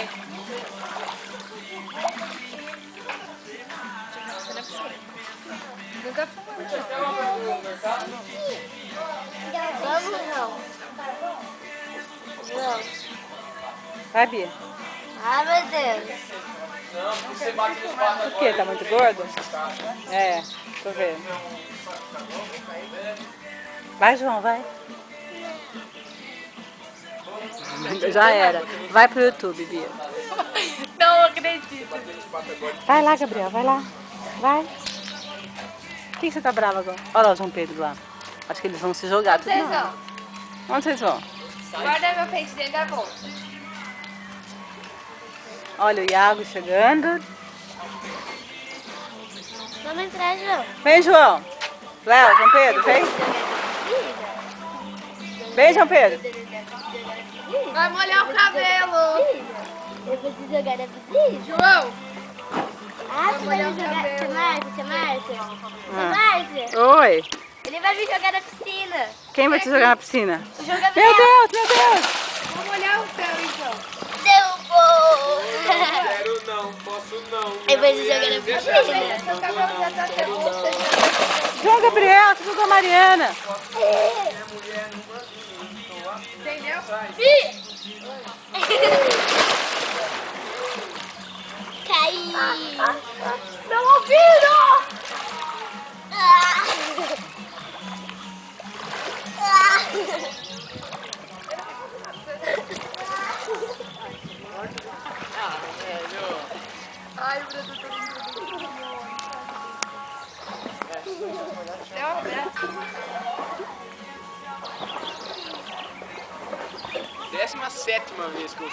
Vai. Nunca fumou, Vamos não. Não. Vai, Bia. Ai, meu Deus. Por quê? Tá muito gordo? É, tô vendo. Vai, João, vai. Já era. Vai pro YouTube, Bia. Não acredito. Vai lá, Gabriel, vai lá. Vai. Por que você tá brava agora? Olha lá o João Pedro lá. Acho que eles vão se jogar. Onde vocês vão? Onde vocês vão? Guarda meu peixe dentro da bolsa. Olha o Iago chegando. Vamos entrar, João. Vem, João. Léo, João Pedro, vem. Vem, João Pedro. Vai molhar o cabelo. Eu vou te jogar na piscina. João. Ah, você vai me jogar. Tia Márcia. Oi. Ele vai me jogar na piscina. Quem vai te jogar na piscina? O jogador. Meu Deus, meu Deus. Vou molhar o pé, então. Derrubou. Quero não, posso não. Eu vou te jogar na piscina. Seu cabelo já tá até você. João Gabriel, você jogou a Mariana. Entendeu? Caí. Meu ouvido! Ai, o Brasil tá lindo. Deu um abraço. 17ª vez que eu